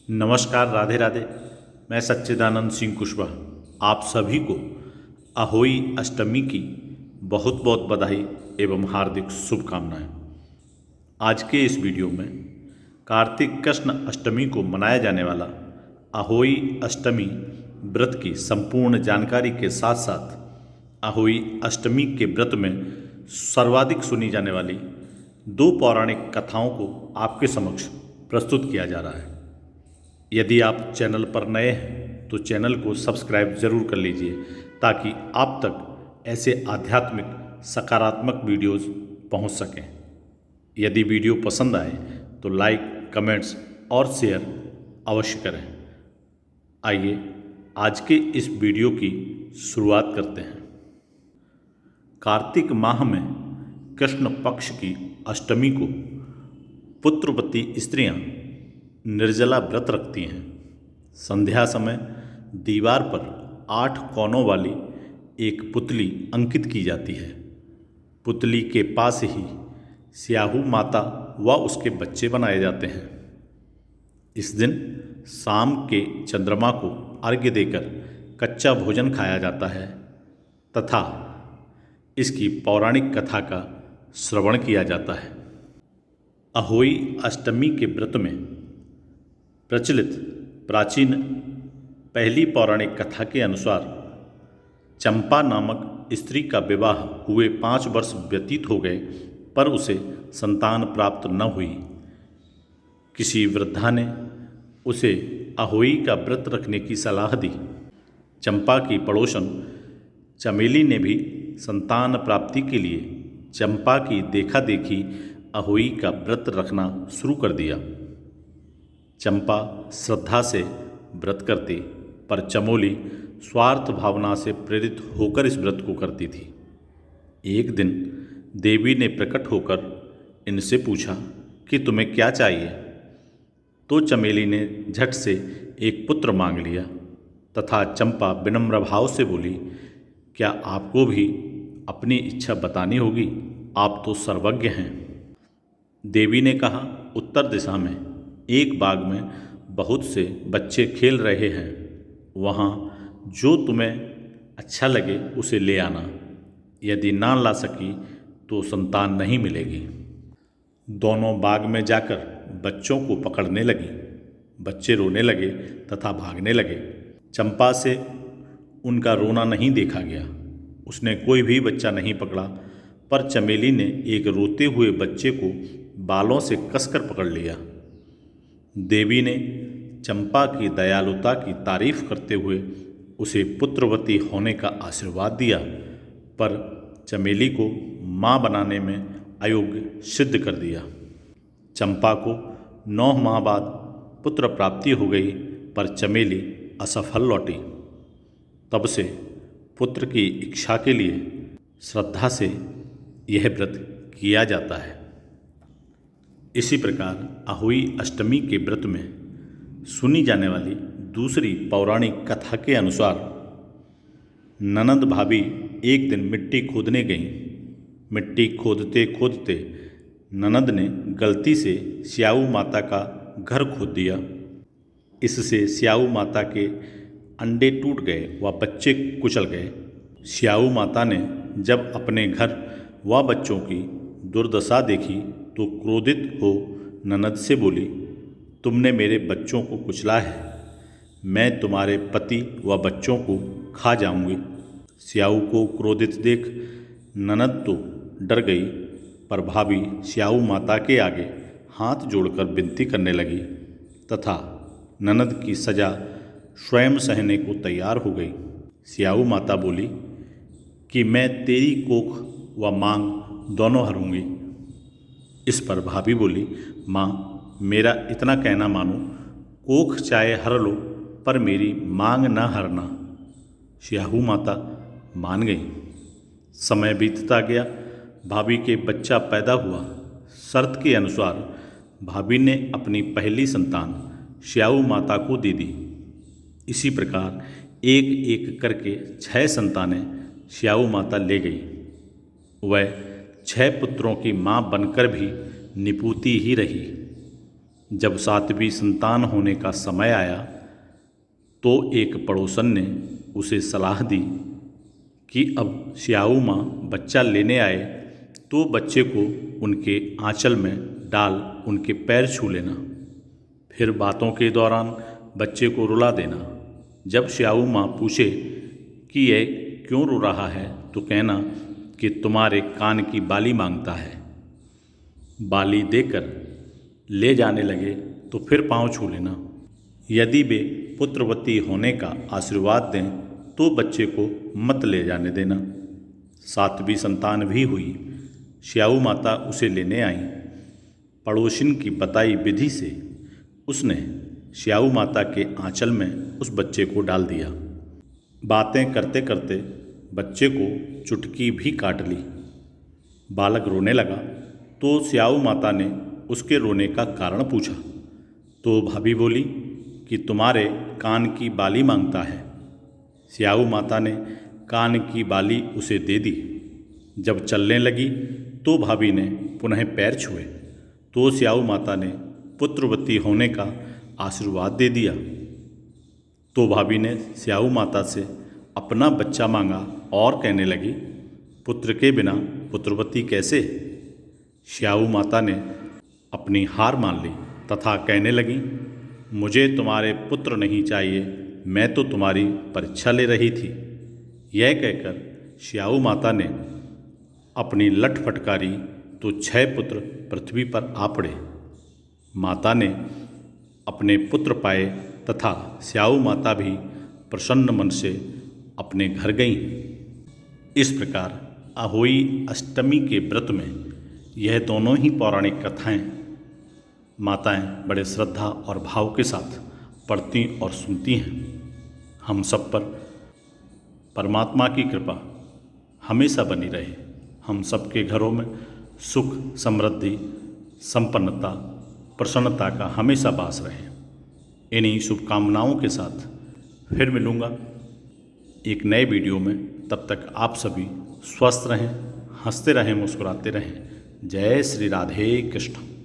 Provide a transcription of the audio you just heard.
नमस्कार, राधे राधे। मैं सच्चिदानंद सिंह कुशवाहा आप सभी को अहोई अष्टमी की बहुत बहुत बधाई एवं हार्दिक शुभकामनाएं। आज के इस वीडियो में कार्तिक कृष्ण अष्टमी को मनाया जाने वाला अहोई अष्टमी व्रत की संपूर्ण जानकारी के साथ साथ अहोई अष्टमी के व्रत में सर्वाधिक सुनी जाने वाली दो पौराणिक कथाओं को आपके समक्ष प्रस्तुत किया जा रहा है। यदि आप चैनल पर नए हैं तो चैनल को सब्सक्राइब ज़रूर कर लीजिए ताकि आप तक ऐसे आध्यात्मिक सकारात्मक वीडियोस पहुंच सकें। यदि वीडियो पसंद आए तो लाइक, कमेंट्स और शेयर अवश्य करें। आइए आज के इस वीडियो की शुरुआत करते हैं। कार्तिक माह में कृष्ण पक्ष की अष्टमी को पुत्रवती स्त्रियां निर्जला व्रत रखती हैं। संध्या समय दीवार पर 8 कोनों वाली एक पुतली अंकित की जाती है। पुतली के पास ही स्याहू माता व उसके बच्चे बनाए जाते हैं। इस दिन शाम के चंद्रमा को अर्घ्य देकर कच्चा भोजन खाया जाता है तथा इसकी पौराणिक कथा का श्रवण किया जाता है। अहोई अष्टमी के व्रत में प्रचलित प्राचीन पहली पौराणिक कथा के अनुसार चंपा नामक स्त्री का विवाह हुए 5 वर्ष व्यतीत हो गए पर उसे संतान प्राप्त न हुई। किसी वृद्धा ने उसे अहोई का व्रत रखने की सलाह दी। चंपा की पड़ोसन चमेली ने भी संतान प्राप्ति के लिए चंपा की देखा देखी अहोई का व्रत रखना शुरू कर दिया। चंपा श्रद्धा से व्रत करती पर चमोली स्वार्थ भावना से प्रेरित होकर इस व्रत को करती थी। एक दिन देवी ने प्रकट होकर इनसे पूछा कि तुम्हें क्या चाहिए, तो चमेली ने झट से एक पुत्र मांग लिया तथा चंपा विनम्र भाव से बोली, क्या आपको भी अपनी इच्छा बतानी होगी? आप तो सर्वज्ञ हैं। देवी ने कहा, उत्तर दिशा में एक बाग में बहुत से बच्चे खेल रहे हैं, वहाँ जो तुम्हें अच्छा लगे उसे ले आना। यदि ना ला सकी तो संतान नहीं मिलेगी। दोनों बाग में जाकर बच्चों को पकड़ने लगी। बच्चे रोने लगे तथा भागने लगे। चंपा से उनका रोना नहीं देखा गया। उसने कोई भी बच्चा नहीं पकड़ा पर चमेली ने एक रोते हुए बच्चे को बालों से कसकर पकड़ लिया। देवी ने चंपा की दयालुता की तारीफ करते हुए उसे पुत्रवती होने का आशीर्वाद दिया पर चमेली को माँ बनाने में अयोग्य सिद्ध कर दिया। चंपा को 9 माह बाद पुत्र प्राप्ति हो गई पर चमेली असफल लौटी। तब से पुत्र की इच्छा के लिए श्रद्धा से यह व्रत किया जाता है। इसी प्रकार अहोई अष्टमी के व्रत में सुनी जाने वाली दूसरी पौराणिक कथा के अनुसार ननद भाभी एक दिन मिट्टी खोदने गईं। मिट्टी खोदते खोदते ननद ने गलती से स्याऊ माता का घर खोद दिया। इससे स्याऊ माता के अंडे टूट गए व बच्चे कुचल गए। स्याऊ माता ने जब अपने घर व बच्चों की दुर्दशा देखी तो क्रोधित हो ननद से बोली, तुमने मेरे बच्चों को कुचला है, मैं तुम्हारे पति व बच्चों को खा जाऊंगी। स्याऊ को क्रोधित देख ननद तो डर गई पर भाभी स्याऊ माता के आगे हाथ जोड़कर विनती करने लगी तथा ननद की सजा स्वयं सहने को तैयार हो गई। स्याऊ माता बोली कि मैं तेरी कोख व मांग दोनों हरूंगी। इस पर भाभी बोली, माँ मेरा इतना कहना मानो, कोख चाहे हर लो पर मेरी मांग न हरना। स्याहू माता मान गई। समय बीतता गया। भाभी के बच्चा पैदा हुआ। शर्त के अनुसार भाभी ने अपनी पहली संतान स्याऊ माता को दे दी। इसी प्रकार एक एक करके 6 संतानें स्याऊ माता ले गई। वह 6 पुत्रों की माँ बनकर भी निपूती ही रही। जब 7वीं संतान होने का समय आया तो एक पड़ोसन ने उसे सलाह दी कि अब स्याऊ माँ बच्चा लेने आए तो बच्चे को उनके आंचल में डाल उनके पैर छू लेना, फिर बातों के दौरान बच्चे को रुला देना। जब स्याऊ माँ पूछे कि यह क्यों रो रहा है तो कहना कि तुम्हारे कान की बाली मांगता है। बाली देकर ले जाने लगे तो फिर पाँव छू लेना। यदि वे पुत्रवती होने का आशीर्वाद दें तो बच्चे को मत ले जाने देना। 7वीं संतान भी हुई। स्याऊ माता उसे लेने आई। पड़ोसिन की बताई विधि से उसने स्याऊ माता के आंचल में उस बच्चे को डाल दिया। बातें करते करते बच्चे को चुटकी भी काट ली। बालक रोने लगा तो स्याऊ माता ने उसके रोने का कारण पूछा तो भाभी बोली कि तुम्हारे कान की बाली मांगता है। स्याऊ माता ने कान की बाली उसे दे दी। जब चलने लगी तो भाभी ने पुनः पैर छुए तो स्याऊ माता ने पुत्रवती होने का आशीर्वाद दे दिया। तो भाभी ने स्याऊ माता से अपना बच्चा मांगा और कहने लगी, पुत्र के बिना पुत्रवती कैसे। स्याऊ माता ने अपनी हार मान ली तथा कहने लगी, मुझे तुम्हारे पुत्र नहीं चाहिए, मैं तो तुम्हारी परीक्षा ले रही थी। यह कहकर स्याऊ माता ने अपनी लठ फटकारी तो 6 पुत्र पृथ्वी पर आ पड़े। माता ने अपने पुत्र पाए तथा स्याऊ माता भी प्रसन्न मन से अपने घर गईं। इस प्रकार अहोई अष्टमी के व्रत में यह दोनों ही पौराणिक कथाएं माताएं बड़े श्रद्धा और भाव के साथ पढ़ती और सुनती हैं। हम सब पर परमात्मा की कृपा हमेशा बनी रहे। हम सबके घरों में सुख, समृद्धि, संपन्नता, प्रसन्नता का हमेशा वास रहे। इन्हीं शुभकामनाओं के साथ फिर मिलूँगा एक नए वीडियो में। तब तक आप सभी स्वस्थ रहें, हंसते रहें, मुस्कुराते रहें। जय श्री राधे कृष्ण।